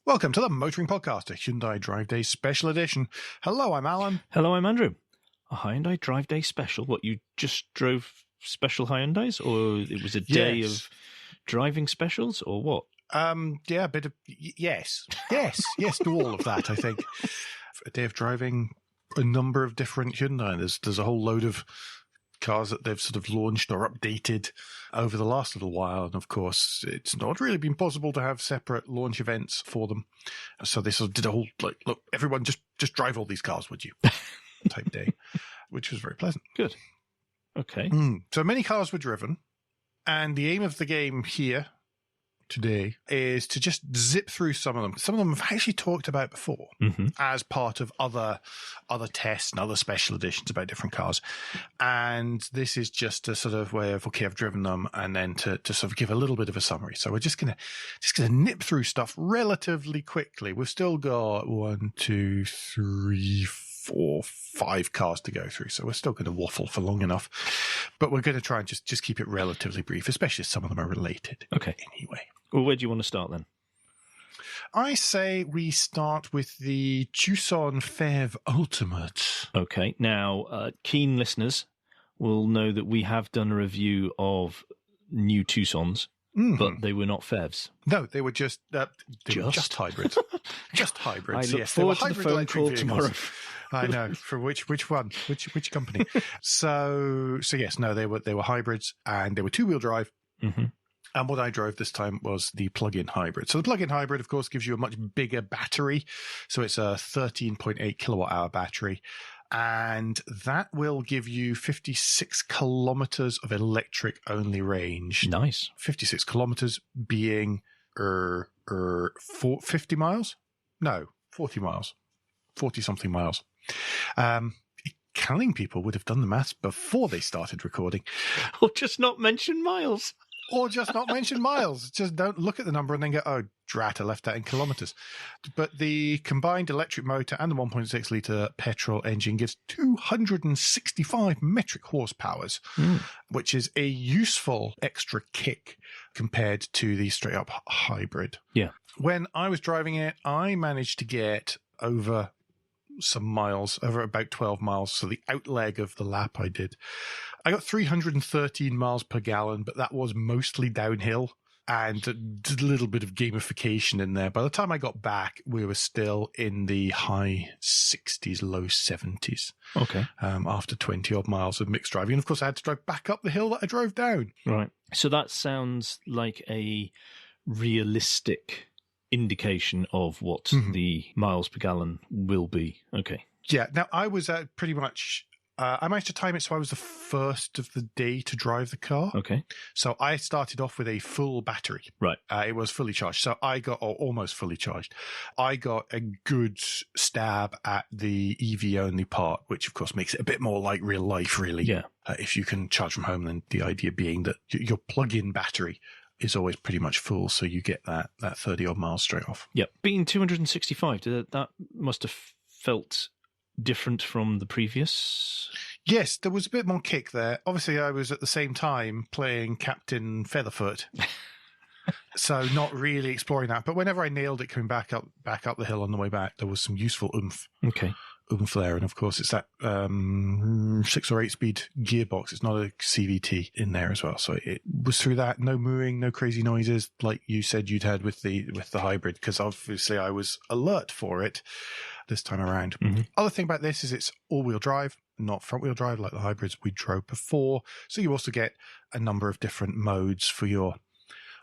Welcome to the Motoring Podcast, a Hyundai Drive Day Special Edition. Hello, I'm Alan. Hello, I'm Andrew. A Hyundai Drive Day Special? What, you just drove special Hyundais? Or it was a day of driving specials, or what? Yeah, a bit of... Yes to all of that, I think. A day of driving a number of different Hyundai. There's a whole load of cars that they've sort of launched or updated over the last little while. And of course, it's not really been possible to have separate launch events for them. So they sort of did a whole, like, look, everyone just drive all these cars, would you? type day, which was very pleasant. Good. Okay. So many cars were driven. And the aim of the game here today is to just zip through some of them. Some of them I've actually talked about before as part of other tests and other special editions about different cars. And this is just a sort of way of, okay, I've driven them, and then to sort of give a little bit of a summary. So we're just gonna nip through stuff relatively quickly. We've still got 1, 2, 3, 4, 5 cars to go through, so we're still going to waffle for long enough, but we're going to try and just keep it relatively brief, especially as some of them are related. Okay. Anyway. Well, where do you want to start then? I say we start with the Tucson PHEV Ultimate. Okay. Now, keen listeners will know that we have done a review of new Tucsons, but they were not PHEVs. No, they were just hybrids. Just hybrids. I look forward to the phone call tomorrow. I know. For which one? Which company? So yes, no, they were hybrids, and they were 2-wheel drive. And what I drove this time was the plug-in hybrid. So the plug-in hybrid, of course, gives you a much bigger battery. So it's a 13.8 kilowatt-hour battery. And that will give you 56 kilometers of electric-only range. Nice. 56 kilometers being 50 miles? No, 40 miles. 40-something miles. Counting people would have done the maths before they started recording. Or just not mention miles. Just don't look at the number and then go, oh, drat, I left that in kilometers. But the combined electric motor and the 1.6 litre petrol engine gives 265 metric horsepowers, which is a useful extra kick compared to the straight-up hybrid. Yeah. When I was driving it, I managed to get over some miles, over about 12 miles. So the outleg of the lap I did, I got 313 miles per gallon, but that was mostly downhill and a little bit of gamification in there. By the time I got back, we were still in the high 60s, low 70s. Okay. After 20 odd miles of mixed driving. And of course, I had to drive back up the hill that I drove down. Right. So that sounds like a realistic indication of what the miles per gallon will be. Okay. Yeah. Now, I was at pretty much... I managed to time it so I was the first of the day to drive the car. Okay. So I started off with a full battery. Right. It was fully charged. So I got, or almost fully charged. I got a good stab at the EV only part, which of course makes it a bit more like real life, really. Yeah. If you can charge from home, then the idea being that your plug-in battery is always pretty much full, so you get that 30 odd miles straight off. Yep. Being 265, that must have felt different from the previous? Yes, there was a bit more kick there. Obviously, I was at the same time playing Captain Featherfoot, so not really exploring that. But whenever I nailed it coming back up the hill on the way back, there was some useful oomph. Okay. Oomph there, and of course it's that 6 or 8 speed gearbox. It's not a CVT in there as well, so it was through that. No mooing, no crazy noises like you said you'd had with the hybrid, because obviously I was alert for it this time around. Other thing about this is it's all-wheel drive, not front-wheel drive like the hybrids we drove before. So you also get a number of different modes for your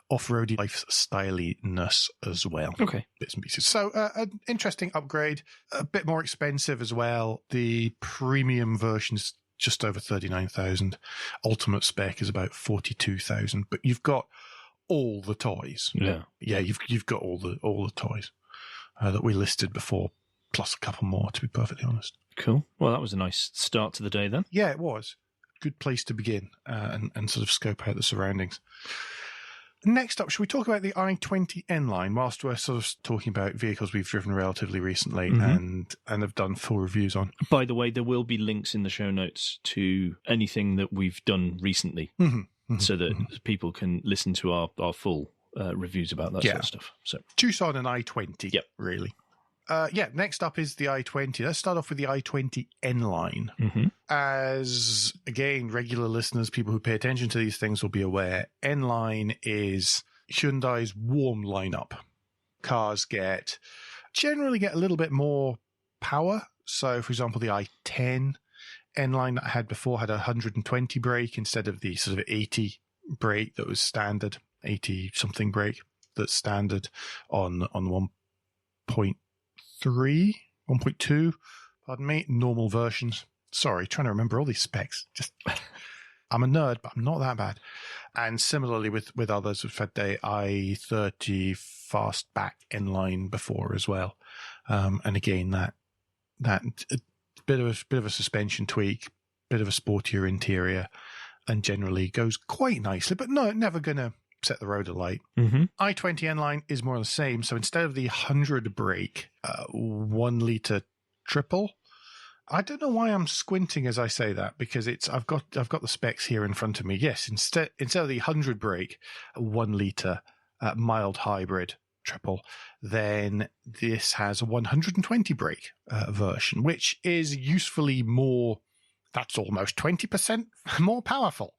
off-roady lifestyliness as well. Okay. Bits and pieces. So an interesting upgrade, a bit more expensive as well. The premium version is just over 39,000. Ultimate spec is about 42,000, but you've got all the toys. Yeah. Yeah, you've got all the toys that we listed before, plus a couple more, to be perfectly honest. Cool. Well, that was a nice start to the day then. Yeah, it was. Good place to begin and sort of scope out the surroundings. Next up, should we talk about the i20 N-Line whilst we're sort of talking about vehicles we've driven relatively recently and have done full reviews on? By the way, there will be links in the show notes to anything that we've done recently so that people can listen to our full reviews about that sort of stuff. So Tucson and i20, really. Next up is the i20. Let's start off with the i20 N-Line. As, again, regular listeners, people who pay attention to these things will be aware, N-Line is Hyundai's warm lineup. Cars generally get a little bit more power. So, for example, the i10 N-Line that I had before had a 120 brake instead of the sort of 80 brake that was standard, 80-something brake that's standard on 1.2, pardon me, normal versions. Sorry, trying to remember all these specs. I'm a nerd, but I'm not that bad. And similarly with others, we've had the i30 fastback N-Line before as well. And again, that bit of a suspension tweak, bit of a sportier interior, and generally goes quite nicely, but no, never going to set the road alight. i20 N-Line is more of the same. So instead of the 100 brake, 1 litre triple, I don't know why I'm squinting as I say that, because I've got the specs here in front of me. Yes, instead of the 100 brake, 1 litre mild hybrid triple, then this has a 120 brake version, which is usefully more. That's almost 20% more powerful.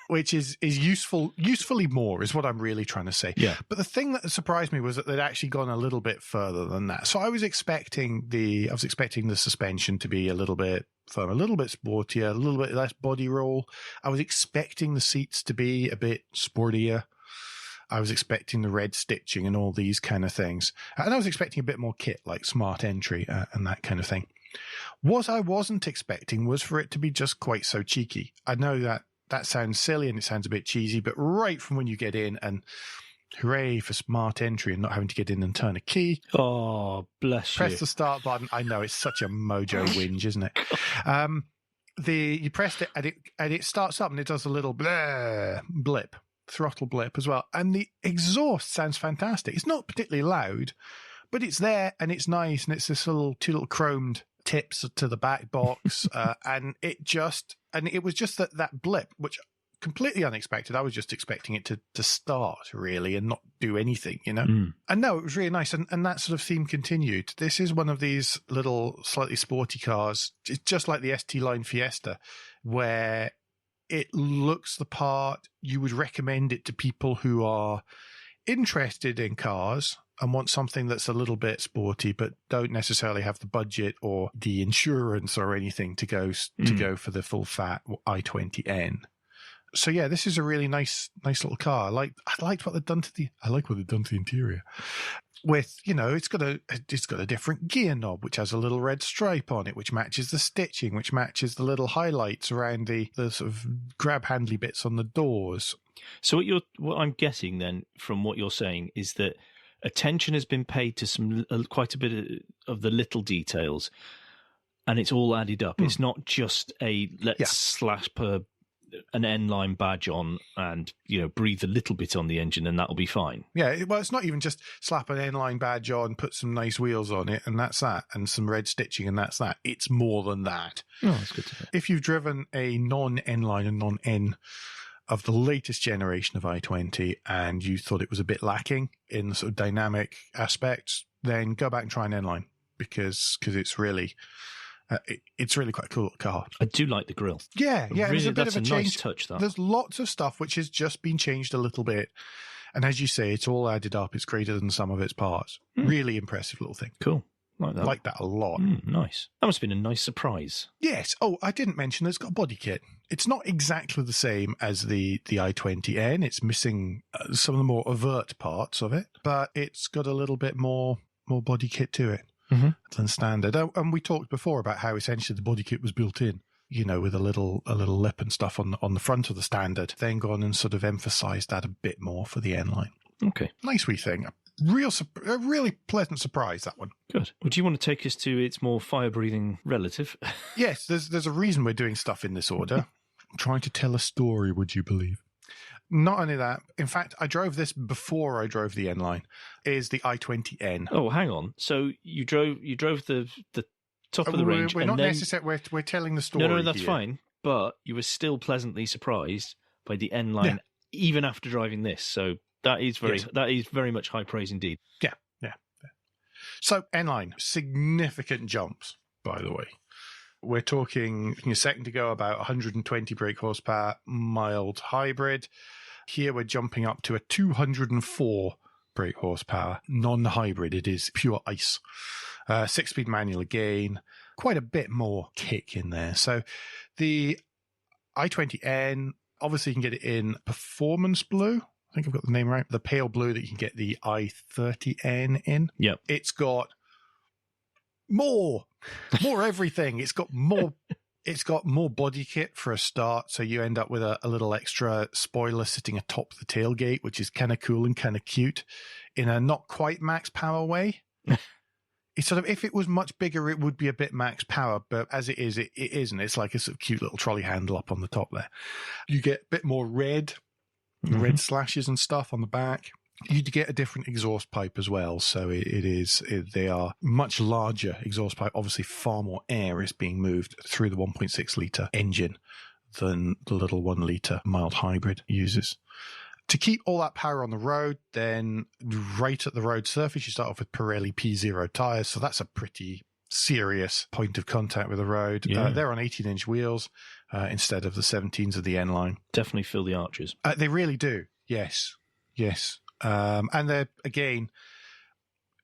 Which is usefully more is what I'm really trying to say. Yeah. But the thing that surprised me was that they'd actually gone a little bit further than that. So I was expecting the suspension to be a little bit firmer, a little bit sportier, a little bit less body roll. I was expecting the seats to be a bit sportier. I was expecting the red stitching and all these kind of things. And I was expecting a bit more kit, like smart entry and that kind of thing. What I wasn't expecting was for it to be just quite so cheeky. I know that sounds silly and it sounds a bit cheesy, but right from when you get in, and hooray for smart entry and not having to get in and turn a key. Oh, bless you. Press the start button. I know, it's such a mojo whinge, isn't it? You pressed it and it starts up and it does a little blip, throttle blip as well. And the exhaust sounds fantastic. It's not particularly loud, but it's there and it's nice, and it's this two little chromed tips to the back box, and it was just that blip, which completely unexpected. I was just expecting it to start really and not do anything, And no, it was really nice, and that sort of theme continued. This is one of these little slightly sporty cars, just like the ST Line Fiesta, where it looks the part. You would recommend it to people who are interested in cars and want something that's a little bit sporty, but don't necessarily have the budget or the insurance or anything to go for the full fat i20N. So yeah, this is a really nice little car. I liked what they've done to the interior. With, it's got a different gear knob, which has a little red stripe on it, which matches the stitching, which matches the little highlights around the sort of grab handly bits on the doors. So what I'm guessing then from what you're saying is that attention has been paid to quite a bit of the little details, and it's all added up. It's not just slap an N-Line badge on and breathe a little bit on the engine and that'll be fine. Yeah, well, it's not even just slap an N-Line badge on, put some nice wheels on it, and that's that, and some red stitching, and that's that. It's more than that. Oh, that's good to know. If you've driven a non-N-Line and non-N of the latest generation of i20 and you thought it was a bit lacking in the sort of dynamic aspects, then go back and try an N-Line because it's really quite a cool car. I do like the grille. Yeah, really, it's a bit of a change. Nice touch. There's lots of stuff which has just been changed a little bit, and as you say, it's all added up. It's greater than some of its parts. Really impressive little thing. Cool. Like that a lot. Nice. That must have been a nice surprise. Yes. Oh, I didn't mention it's got a body kit. It's not exactly the same as the i20N. It's missing some of the more overt parts of it, but it's got a little bit more body kit to it than standard. And we talked before about how essentially the body kit was built in, with a little lip and stuff on the front of the standard. Then gone and sort of emphasised that a bit more for the N-Line. Okay. Nice wee thing. A really pleasant surprise, that one. Good. Would you want to take us to its more fire-breathing relative? Yes, there's a reason we're doing stuff in this order. I'm trying to tell a story, would you believe? Not only that, in fact, I drove this before I drove the N-Line, is the i20N. Oh, hang on. So you drove the top of the range. We're not necessarily, we're telling the story. No, that's fine. But you were still pleasantly surprised by the N-Line even after driving this. So that is very much high praise indeed. Yeah. So N-Line, significant jumps, by the way. We're talking a second ago about 120 brake horsepower, mild hybrid. Here we're jumping up to a 204 brake horsepower, non-hybrid. It is pure ICE. 6-speed manual again, quite a bit more kick in there. So the i20N, obviously you can get it in performance blue. I think I've got the name right. The pale blue that you can get the i30N in. Yep. It's got more everything. It's got more body kit for a start. So you end up with a little extra spoiler sitting atop the tailgate, which is kind of cool and kind of cute in a not quite max power way. It's sort of, if it was much bigger, it would be a bit max power, but as it is, it isn't. It's like a sort of cute little trolley handle up on the top there. You get a bit more red slashes and stuff on the back. You get a different exhaust pipe as well. So they are much larger exhaust pipe. Obviously, far more air is being moved through the 1.6 litre engine than the little 1 litre mild hybrid uses. To keep all that power on the road, then right at the road surface, you start off with Pirelli P0 tyres. So that's a pretty serious point of contact with the road. Yeah. They're on 18-inch wheels instead of the 17s of the N-Line. Definitely feel the arches. They really do. Yes. And they're, again,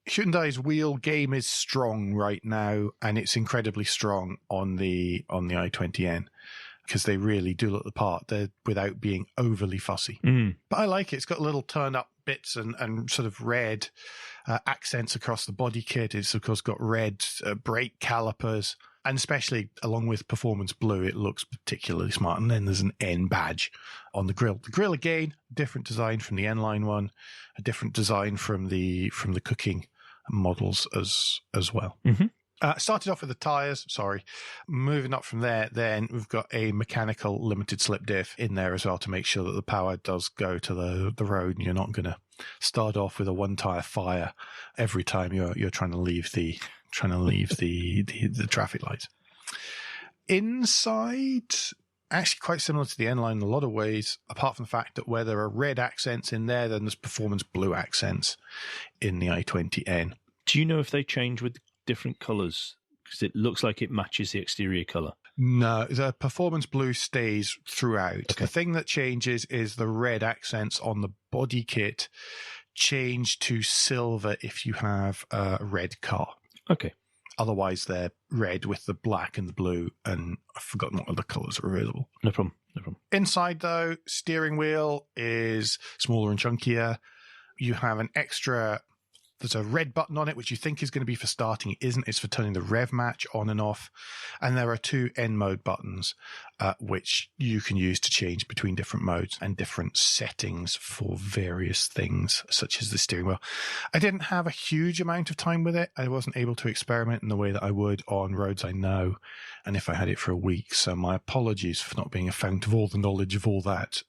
Hyundai's wheel game is strong right now, and it's incredibly strong on the i20N because they really do look the part. They're without being overly fussy. But I like it. It's got little turn-up bits and sort of red accents across the body kit. It's, of course, got red brake calipers. And especially along with performance blue, it looks particularly smart. And then there's an N badge on the grille. The grille, again, different design from the N-Line one, a different design from the cooking models as well. Started off with the tyres, Moving up from there, then we've got a mechanical limited slip diff in there as well to make sure that the power does go to the road and you're not going to start off with a one-tyre fire every time you're trying to leave the traffic lights. Inside, actually quite similar to the N-Line in a lot of ways, apart from the fact that where there are red accents in there, then there's performance blue accents in the i20N. Do you know if they change with different colours? Because it looks like it matches the exterior colour. No, the performance blue stays throughout. Okay. The thing that changes is the red accents on the body kit change to silver if you have a red car. Okay. Otherwise, they're red with the black and the blue, and I've forgotten what other colours are available. No problem. Inside, though, steering wheel is smaller and chunkier. You have an extra... There's a red button on it, which you think is going to be for starting. It isn't. It's for turning the rev match on and off. And there are 2 N mode buttons, which you can use to change between different modes and different settings for various things, such as the steering wheel. I didn't have a huge amount of time with it. I wasn't able to experiment in the way that I would on roads I know, and if I had it for a week. So my apologies for not being a fount of all the knowledge of all that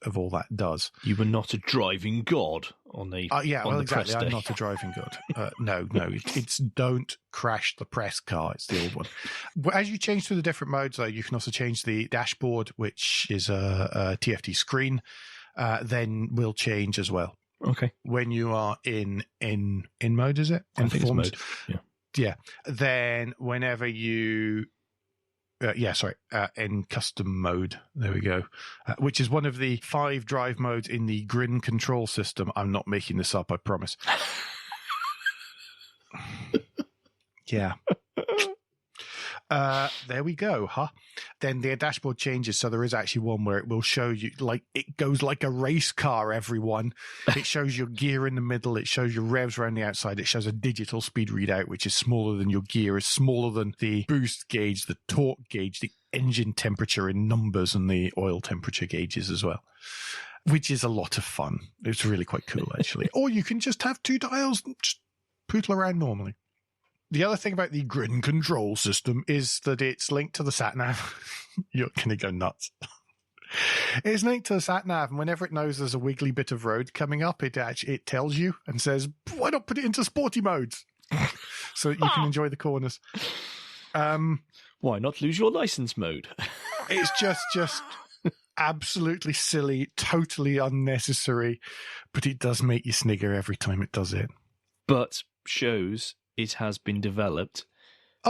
does. You were not a driving god on the exactly. I'm not a driving god. No, it's don't crash the press car. It's the old one. As you change through the different modes, though, you can also change the dashboard, which is a TFT screen. Then will change as well. Okay. When you are in mode, is it? I think it's mode. Yeah. Then whenever you. In custom mode. There we go. Which is one of the 5 drive modes in the Grin control system. I'm not making this up, I promise. Yeah. There we go, huh? Then the dashboard changes, so there is actually one where it will show you, like, it goes like a race car, everyone. It shows your gear in the middle, it shows your revs around the outside, it shows a digital speed readout, which is smaller than your gear, is smaller than the boost gauge, the torque gauge, the engine temperature in numbers, and the oil temperature gauges as well, which is a lot of fun. It's really quite cool, actually. Or you can just have 2 dials and just poodle around normally. The other thing about the Grin control system is that it's linked to the sat-nav. You're going to go nuts. It's linked to the sat-nav, and whenever it knows there's a wiggly bit of road coming up, it tells you and says, why not put it into sporty modes? So that you can enjoy the corners. Why not lose your license mode? It's just absolutely silly, totally unnecessary, but it does make you snigger every time it does it. But shows it has been developed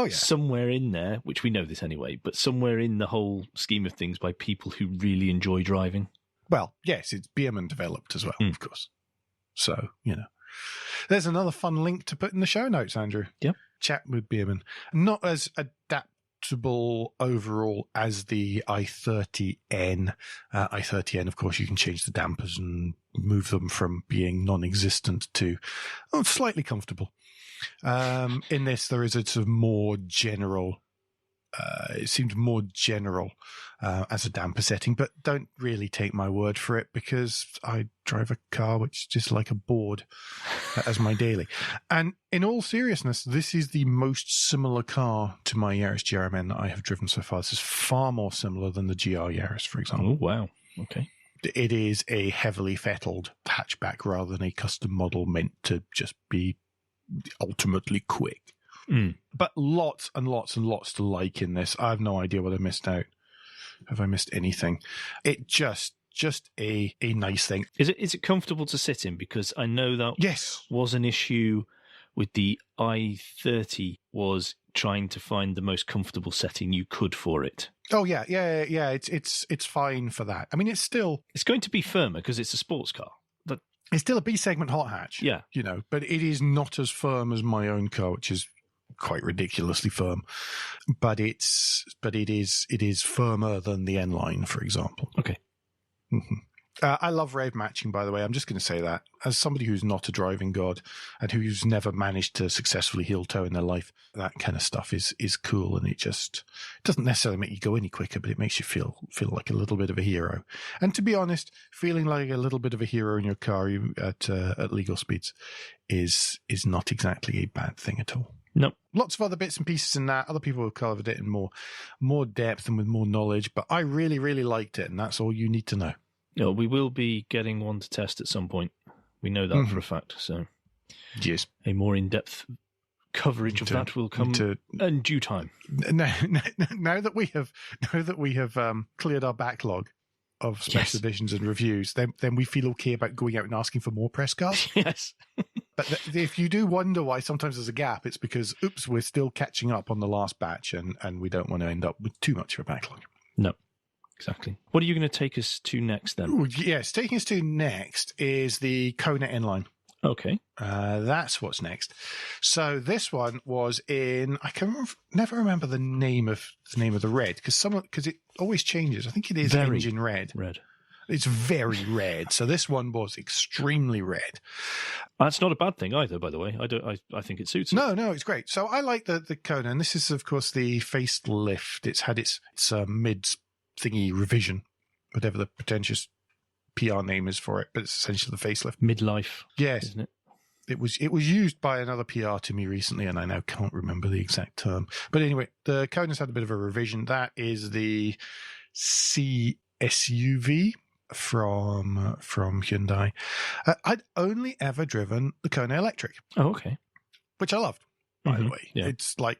somewhere in there, which we know this anyway, but somewhere in the whole scheme of things by people who really enjoy driving. Well, yes, it's Biermann developed as well, of course. So, there's another fun link to put in the show notes, Andrew. Yep. Chat with Biermann. Not as adaptable overall as the i30N. i30N, of course, you can change the dampers and move them from being non-existent to slightly comfortable. In this, there is a sort of more general, it seems more general as a damper setting, but don't really take my word for it because I drive a car which is just like a board as my daily. And in all seriousness, this is the most similar car to my Yaris GRMN that I have driven so far. This is far more similar than the GR Yaris, for example. Oh, wow. Okay. It is a heavily fettled hatchback rather than a custom model meant to just be ultimately quick. But lots and lots and lots to like in this. I have no idea what I missed out. Have I missed anything? It just a nice thing. Is it comfortable to sit in? Because I know that was an issue with the i30, was trying to find the most comfortable setting you could for it. Oh yeah. It's fine for that. I mean, it's going to be firmer because it's a sports car. It's still a B segment hot hatch. Yeah, but it is not as firm as my own car, which is quite ridiculously firm. But it is firmer than the N-Line, for example. Okay. Mm-hmm. I love rev matching, by the way. I'm just going to say that. As somebody who's not a driving god and who's never managed to successfully heel toe in their life, that kind of stuff is cool, and it doesn't necessarily make you go any quicker, but it makes you feel like a little bit of a hero. And to be honest, feeling like a little bit of a hero in your car at legal speeds is not exactly a bad thing at all. No. Lots of other bits and pieces in that. Other people have covered it in more depth and with more knowledge, but I really, really liked it, and that's all you need to know. No, we will be getting one to test at some point. We know that for a fact. So, yes, a more in-depth coverage of that will come in due time. Now that we have cleared our backlog of special editions and reviews, then we feel okay about going out and asking for more press cards. Yes. But if you do wonder why sometimes there's a gap, it's because we're still catching up on the last batch, and we don't want to end up with too much of a backlog. No. Exactly. What are you going to take us to next then? Ooh, yes, taking us to next is the Kona N-Line. Okay. That's what's next. So this one was in, never remember the name of the red, because it always changes. I think it is engine red. It's very red. So this one was extremely red. That's not a bad thing either, by the way. I think it suits it. No, it's great. So I like the Kona, and this is of course the facelift. It's had its mid thingy revision, whatever the pretentious PR name is for it, but it's essentially the facelift. Midlife. Yes. Isn't it? It was used by another PR to me recently, and I now can't remember the exact term. But anyway, the Kona's had a bit of a revision. That is the C-SUV from Hyundai. I'd only ever driven the Kona Electric. Oh, okay. Which I loved, by the way. Yeah. It's like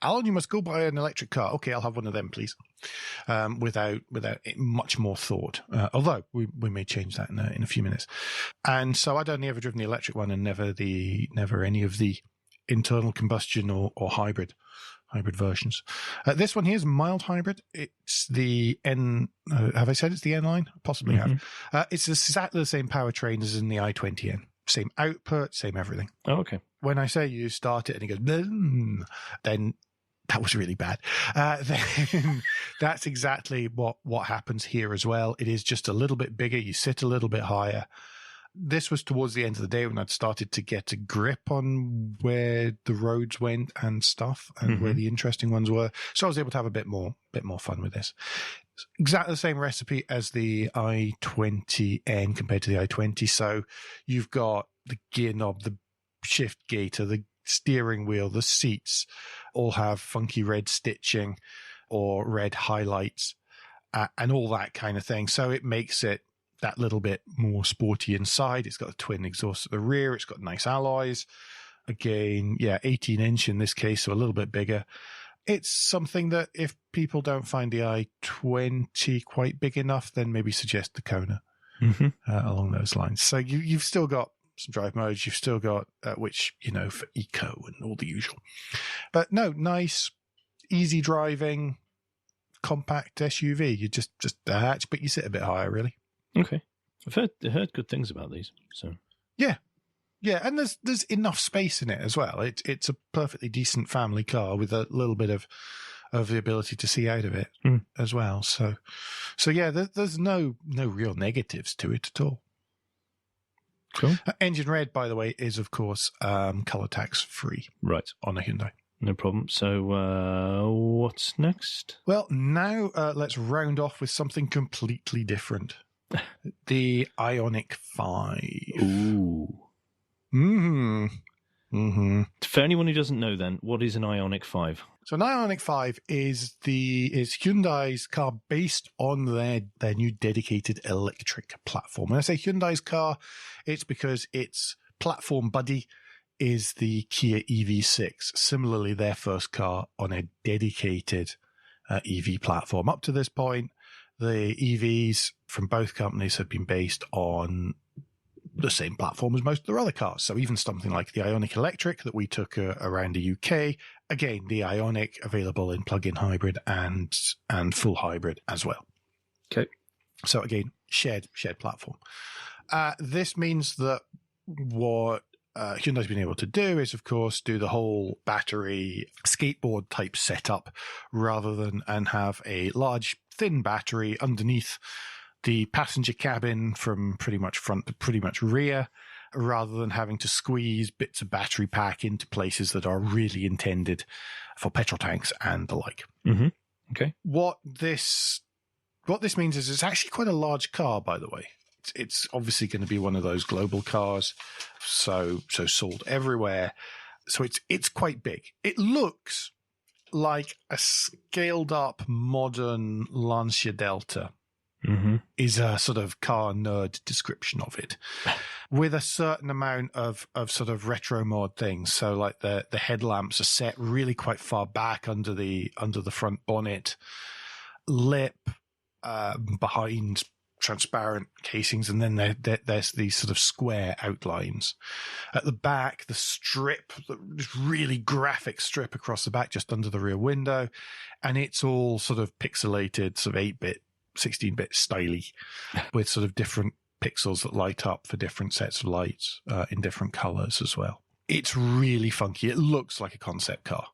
Alan, you must go buy an electric car. Okay, I'll have one of them, please. Without much more thought. Although we may change that in a few minutes. And so I'd only ever driven the electric one, and never any of the internal combustion or hybrid versions. This one here is mild hybrid. It's the N. Have I said it's the N-Line? Possibly have. It's exactly the same powertrain as in the i20N. Same output, same everything. Oh, okay. When I say you start it and it goes, then that was really bad. Then that's exactly what happens here as well. It is just a little bit bigger. You sit a little bit higher. This was towards the end of the day when I'd started to get a grip on where the roads went and stuff, and where the interesting ones were. So I was able to have a bit more fun with this. Exactly the same recipe as the i20N compared to the i20. So you've got the gear knob, the shift gaiter, the steering wheel, the seats all have funky red stitching or red highlights and all that kind of thing. So it makes it that little bit more sporty inside. It's got a twin exhaust at the rear. It's got nice alloys. Again, 18-inch in this case, so a little bit bigger. it's something that if people don't find the i20 quite big enough, then maybe suggest the Kona along those lines. So you've still got some drive modes, you've still got, which, for eco and all the usual. But no, nice, easy driving, compact SUV. You just a hatch, but you sit a bit higher, really. Okay. I've heard good things about these. So yeah, and there's enough space in it as well. It's a perfectly decent family car with a little bit of the ability to see out of it as well. So yeah, there's no real negatives to it at all. Cool. Engine red, by the way, is of course color tax free. Right. On a Hyundai. No problem. So what's next? Well, now let's round off with something completely different. The IONIQ 5. Ooh. For anyone who doesn't know, then, what is an IONIQ 5? So an IONIQ 5 is Hyundai's car based on their new dedicated electric platform. When I say Hyundai's car, it's because its platform buddy is the Kia EV6. Similarly, their first car on a dedicated EV platform. Up to this point, the EVs from both companies have been based on the same platform as most of their other cars. So even something like the IONIQ Electric that we took around the UK, again, the IONIQ available in plug-in hybrid and full hybrid as well. Okay. So again, shared platform. This means that what Hyundai's been able to do is, of course, do the whole battery skateboard type setup rather than and have a large, thin battery underneath the passenger cabin from pretty much front to pretty much rear, rather than having to squeeze bits of battery pack into places that are really intended for petrol tanks and the like. Mm-hmm. Okay. What this means is it's actually quite a large car, by the way. It's obviously going to be one of those global cars, so sold everywhere. So it's quite big. It looks like a scaled up modern Lancia Delta. Mm-hmm. Is a sort of car nerd description of it, with a certain amount of sort of retro mod things. So like the headlamps are set really quite far back under the front bonnet, lip behind transparent casings, and then there's these sort of square outlines at the back. The strip, this really graphic strip across the back, just under the rear window, and it's all sort of pixelated, sort of 8-bit. 16-bit styly with sort of different pixels that light up for different sets of lights in different colors as well. It's really funky. It looks like a concept car.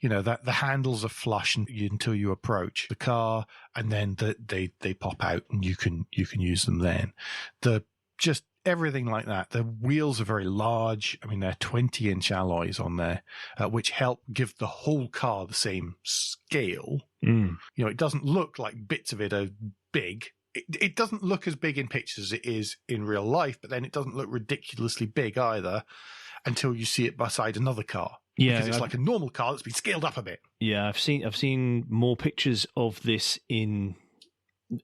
That the handles are flush until you approach the car, and then they pop out and you can use them then. Just everything like that. The wheels are very large. I mean, they're 20-inch alloys on there, which help give the whole car the same scale. It doesn't look like bits of it are big. It doesn't look as big in pictures as it is in real life, but then it doesn't look ridiculously big either until you see it beside another car. Yeah, because it's like a normal car that's been scaled up a bit. Yeah, I've seen more pictures of this in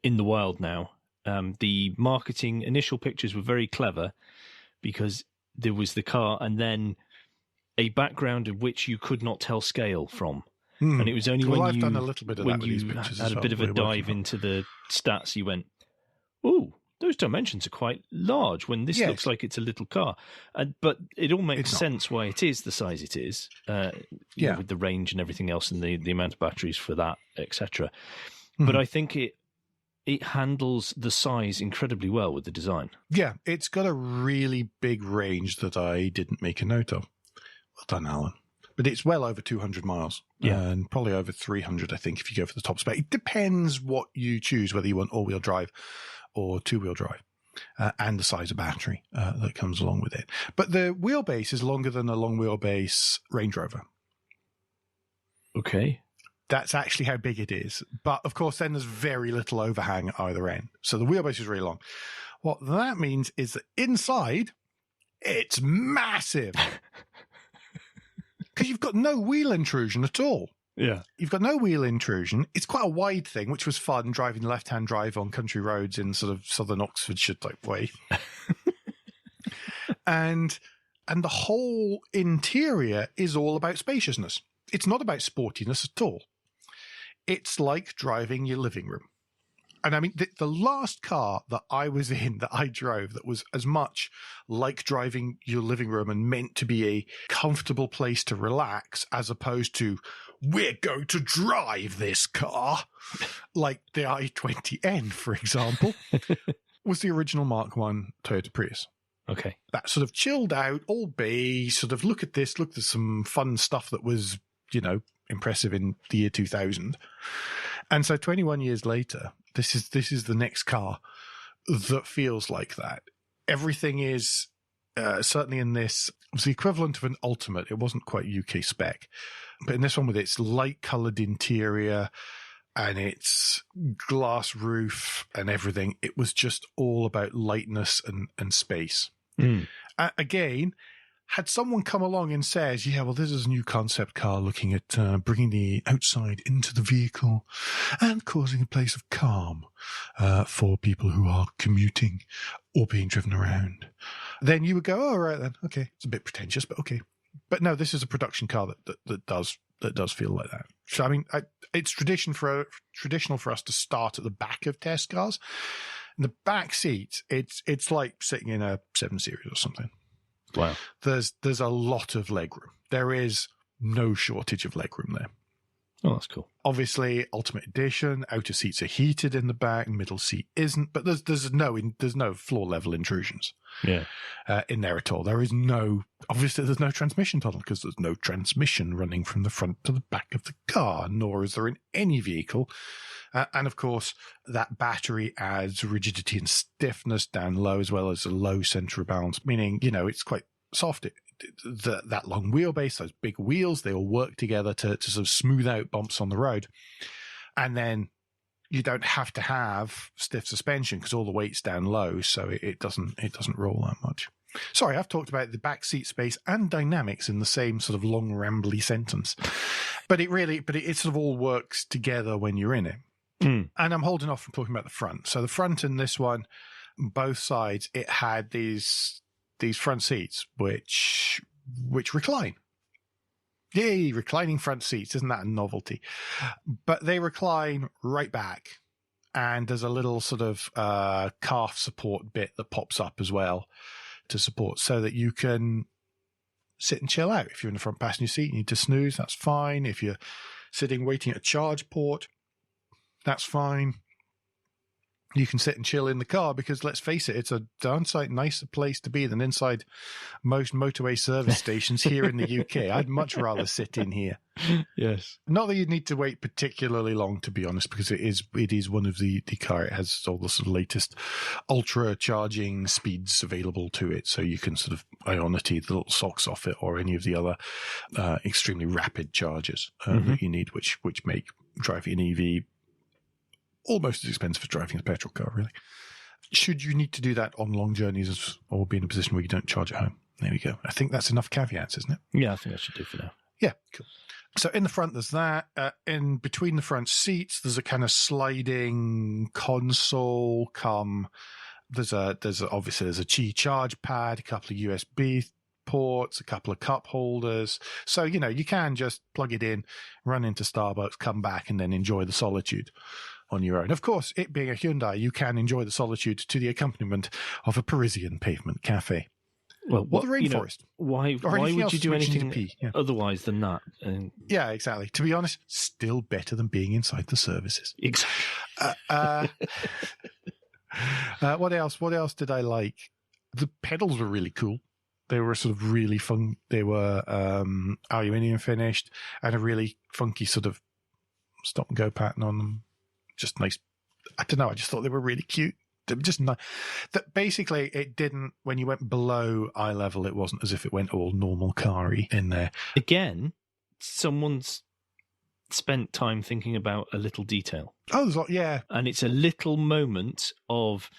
the wild now. The marketing initial pictures were very clever because there was the car and then a background of which you could not tell scale from. And it was only when you done a little bit of that with these pictures had a bit of a dive into the stats, you went, "Ooh, those dimensions are quite large." When this looks like it's a little car, but it all makes sense why it is the size it is. With the range and everything else, and the amount of batteries for that, etc. But I think it handles the size incredibly well with the design. Yeah, it's got a really big range that I didn't make a note of. Well done, Alan. But it's well over 200 miles. Yeah. And probably over 300, I think, if you go for the top spec. It depends what you choose, whether you want all-wheel drive or two-wheel drive, and the size of battery that comes along with it. But the wheelbase is longer than a long wheelbase Range Rover. Okay. That's actually how big it is. But, of course, then there's very little overhang at either end. So the wheelbase is really long. What that means is that inside, it's massive. Because you've got no wheel intrusion at all. Yeah. You've got no wheel intrusion. It's quite a wide thing, which was fun, driving left-hand drive on country roads in sort of southern Oxfordshire type way. And the whole interior is all about spaciousness. it's not about sportiness at all. It's like driving your living room. And I mean, the last car that I was in, that I drove, that was as much like driving your living room and meant to be a comfortable place to relax, as opposed to, we're going to drive this car, like the i20N, for example, was the original Mark I Toyota Prius. Okay. That sort of chilled out, all beige, sort of look at this, look, there's some fun stuff that was, impressive in the year 2000. And so 21 years later, this is the next car that feels like that. Everything is, certainly in this, was the equivalent of an Ultimate. It wasn't quite UK spec. But in this one, with its light-coloured interior and its glass roof and everything, it was just all about lightness and space. Again, had someone come along and says, yeah, well, this is a new concept car looking at bringing the outside into the vehicle and causing a place of calm for people who are commuting or being driven around, then you would go, oh, right then, okay. It's a bit pretentious, but okay. But no, this is a production car that does feel like that. So, I mean, it's traditional for us to start at the back of test cars. In the back seat, it's like sitting in a 7 Series or something. Wow. There's a lot of legroom. There is no shortage of legroom there. Oh, that's cool. Obviously, Ultimate Edition, outer seats are heated in the back, middle seat isn't, but there's no floor level intrusions. Yeah. In there at all. There's no transmission tunnel, because there's no transmission running from the front to the back of the car, nor is there in any vehicle. And of course, that battery adds rigidity and stiffness down low, as well as a low center of balance, meaning, it's quite soft. That long wheelbase, those big wheels, they all work together to sort of smooth out bumps on the road. And then you don't have to have stiff suspension because all the weight's down low, so it doesn't roll that much. Sorry, I've talked about the back seat space and dynamics in the same sort of long, rambly sentence. But it sort of all works together when you're in it. And I'm holding off from talking about the front. So the front in this one, both sides, it had these front seats which recline. Yay, reclining front seats. Isn't that a novelty? But they recline right back. And there's a little sort of calf support bit that pops up as well to support, so that you can sit and chill out. If you're in the front passenger seat, you need to snooze, that's fine. If you're sitting waiting at a charge port, that's fine. You can sit and chill in the car, because let's face it, it's a darn sight nicer place to be than inside most motorway service stations here in the UK. I'd much rather sit in here. Yes. Not that you'd need to wait particularly long, to be honest, because it is one of the car. It has all the sort of latest ultra charging speeds available to it, so you can sort of IONIQ the little socks off it, or any of the other extremely rapid chargers that you need, which make driving an EV almost as expensive as driving a petrol car, really. Should you need to do that on long journeys or be in a position where you don't charge at home? There we go. I think that's enough caveats, isn't it? Yeah, I think that should do for now. Yeah, cool. So in the front, there's that. In between the front seats, there's a kind of sliding console. There's obviously a Qi charge pad, a couple of USB ports, a couple of cup holders. So, you can just plug it in, run into Starbucks, come back, and then enjoy the solitude on your own. Of course, it being a Hyundai, you can enjoy the solitude to the accompaniment of a Parisian pavement cafe. Well, or the rainforest. Why would you do anything otherwise than that? Yeah, exactly. To be honest, still better than being inside the services. Exactly. What else did I like? The pedals were really cool. They were sort of really fun. They were aluminium finished and a really funky sort of stop and go pattern on them. Just nice. I don't know. I just thought they were really cute. They were just nice. That basically, it didn't. When you went below eye level, it wasn't as if it went all normal car-y in there. Again, someone's spent time thinking about a little detail. Oh, there's a lot. Yeah, and it's a little moment of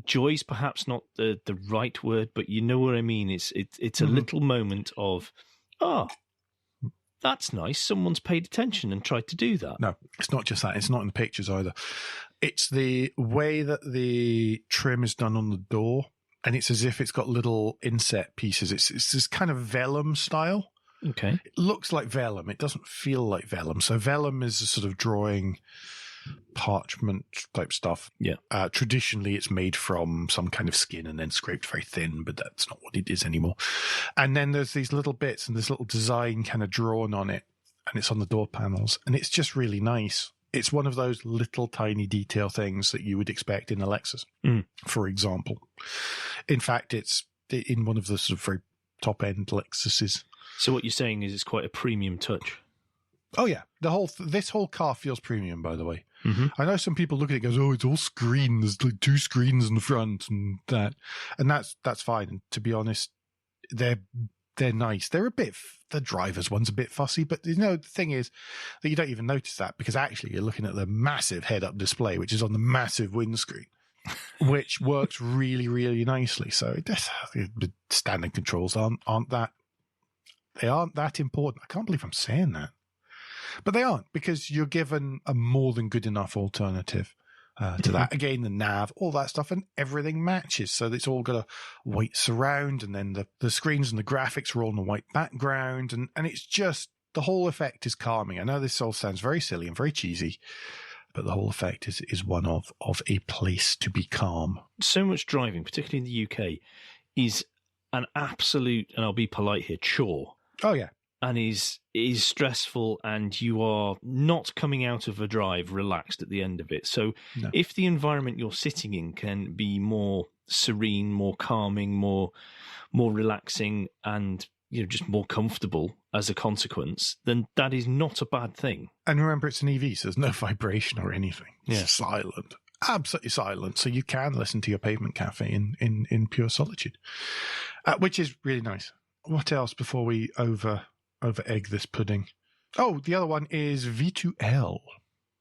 joy's perhaps not the right word, but you know what I mean. It's a little moment of that's nice. Someone's paid attention and tried to do that. No, it's not just that. It's not in the pictures either. It's the way that the trim is done on the door, and it's as if it's got little inset pieces. It's this kind of vellum style. Okay. It looks like vellum. It doesn't feel like vellum. So vellum is a sort of drawing parchment type stuff. Yeah. Traditionally, it's made from some kind of skin and then scraped very thin, but that's not what it is anymore. And then there's these little bits and this little design kind of drawn on it, and it's on the door panels, and it's just really nice. It's one of those little tiny detail things that you would expect in a Lexus, for example. In fact, it's in one of the sort of very top-end Lexuses. So what you're saying is it's quite a premium touch. Oh yeah, this whole car feels premium. By the way, Mm-hmm. I know some people look at it and goes, "Oh, it's all screen. There's like 2 screens in the front and that," and that's fine. And to be honest, they're nice. They're the driver's one's a bit fussy, but the thing is that you don't even notice that because actually you're looking at the massive head-up display, which is on the massive windscreen, which works really, really nicely. So the standing controls aren't that important. I can't believe I'm saying that. But they aren't, because you're given a more than good enough alternative to that. Again, the nav, all that stuff, and everything matches. So it's all got a white surround, and then the screens and the graphics are all on a white background. And it's just, the whole effect is calming. I know this all sounds very silly and very cheesy, but the whole effect is one of a place to be calm. So much driving, particularly in the UK, is an absolute, and I'll be polite here, chore. Oh, yeah. And is stressful, and you are not coming out of a drive relaxed at the end of it. So if the environment you're sitting in can be more serene, more calming, more relaxing, and just more comfortable as a consequence, then that is not a bad thing. And remember, it's an EV, so there's no vibration or anything. Yeah. It's silent. Absolutely silent. So you can listen to your pavement cafe in pure solitude, which is really nice. What else before we over egg this pudding? Oh, the other one is V2L.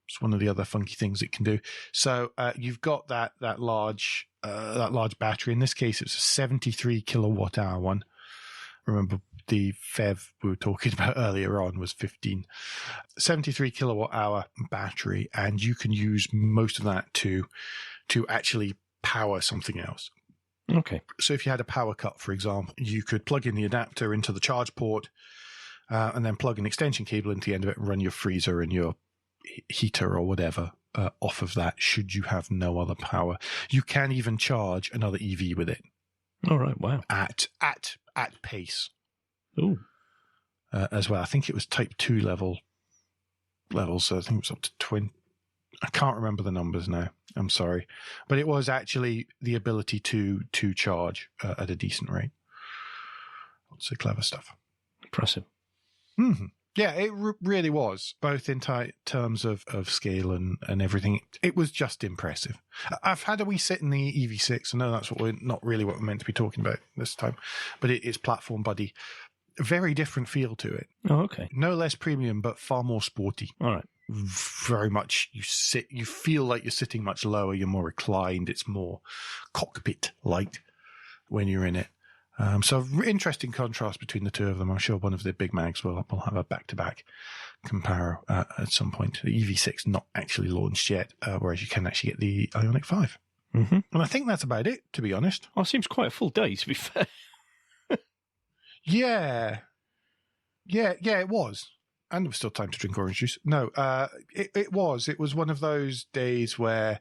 It's one of the other funky things it can do. So you've got that large battery. In this case, it's a 73 kilowatt hour one. Remember, the PHEV we were talking about earlier on was 15. 73 kilowatt hour battery, and you can use most of that to actually power something else. Okay. So if you had a power cut, for example, you could plug in the adapter into the charge port, and then plug an extension cable into the end of it and run your freezer and your heater or whatever off of that, should you have no other power. You can even charge another EV with it. All right, wow. At pace. Ooh. As well. I think it was type 2 level, so I think it was up to 20. I can't remember the numbers now. I'm sorry. But it was actually the ability to charge at a decent rate. Lots of clever stuff. Impressive. Mm-hmm. Yeah, it really was, both in terms of scale and everything. It was just impressive. I've had a wee sit in the EV6. I know that's not really what we're meant to be talking about this time, but it's Platform Buddy. A very different feel to it. Oh, okay. No less premium, but far more sporty. All right. Very much, you feel like you're sitting much lower, you're more reclined, it's more cockpit-like when you're in it. So interesting contrast between the two of them. I'm sure one of the big mags will have a back-to-back compare at some point. The EV6 not actually launched yet, whereas you can actually get the IONIQ 5. Mm-hmm. And I think that's about it, to be honest. Oh, it seems quite a full day, to be fair. Yeah, it was. And there was still time to drink orange juice. No, it was. It was one of those days where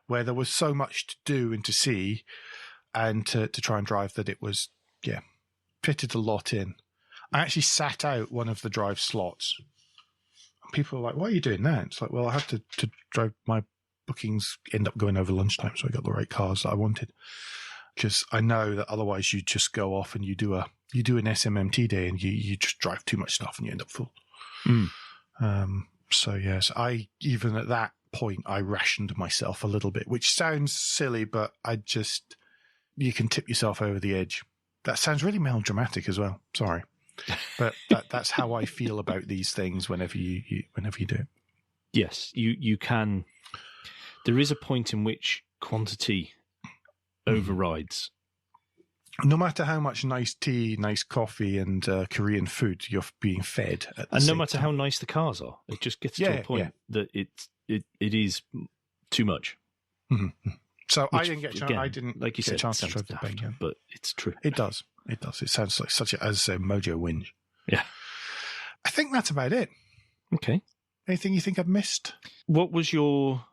there was so much to do and to see and to try and drive that it was, fitted a lot in. I actually sat out one of the drive slots. People were like, why are you doing that? It's like, well, I have to drive. My bookings end up going over lunchtime, so I got the right cars that I wanted. Because I know that otherwise you just go off and you do an SMMT day and you just drive too much stuff and you end up full. So yes, even at that point, I rationed myself a little bit, which sounds silly, but you can tip yourself over the edge. That sounds really melodramatic as well. Sorry, but that's how I feel about these things whenever you do it. Yes, you can. There is a point in which quantity overrides. No matter how much nice tea, nice coffee, and Korean food you're being fed, and no matter how nice the cars are, it just gets to a point that it is too much. Mm-hmm. So which, I didn't get like you said, a chance to try the bang, but it's true. It does. It sounds like such a mojo whinge. Yeah. I think that's about it. Okay. Anything you think I've missed? What was your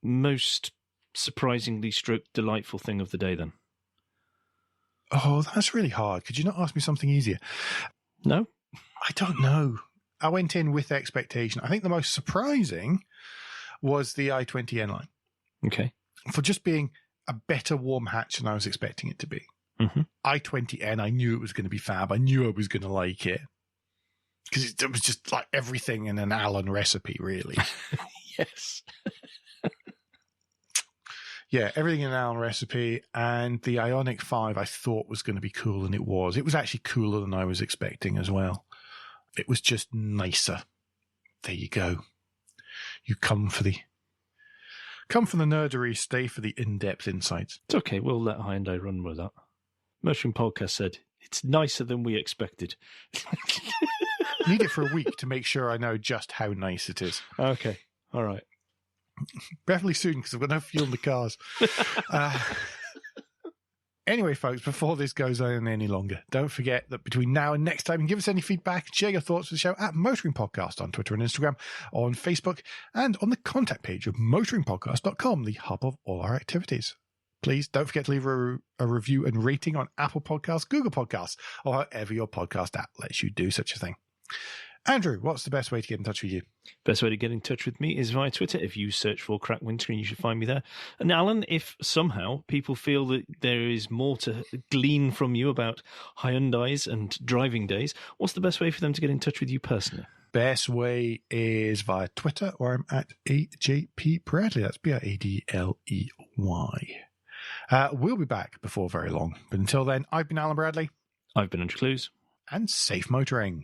most surprisingly stroke delightful thing of the day then? Oh, that's really hard. Could you not ask me something easier? No? I don't know. I went in with expectation. I think the most surprising was the i20 N-Line. Okay. For just being a better warm hatch than I was expecting it to be. Mm-hmm. i20N, I knew it was going to be fab. I knew I was going to like it. Because it was just like everything in an Alan recipe, really. Yes. Yeah, everything in an Alan recipe. And the IONIQ 5 I thought was going to be cool, and it was. It was actually cooler than I was expecting as well. It was just nicer. There you go. You come for the nerdery, stay for the in-depth insights. It's okay. We'll let Hyundai run with that. Motoring Podcast said, it's nicer than we expected. Need it for a week to make sure I know just how nice it is. Okay. All right. Preferably soon, because I've got no fuel in the cars. Anyway, folks, before this goes on any longer, don't forget that between now and next time, you can give us any feedback and share your thoughts with the show at Motoring Podcast on Twitter and Instagram, on Facebook, and on the contact page of motoringpodcast.com, the hub of all our activities. Please don't forget to leave a review and rating on Apple Podcasts, Google Podcasts, or however your podcast app lets you do such a thing. Andrew, what's the best way to get in touch with you? Best way to get in touch with me is via Twitter. If you search for Crack Windscreen, you should find me there. And Alan, if somehow people feel that there is more to glean from you about Hyundais and driving days, what's the best way for them to get in touch with you personally? Best way is via Twitter, where I'm at AJP Bradley. That's Bradley. We'll be back before very long. But until then, I've been Alan Bradley. I've been Andrew Clues. And safe motoring.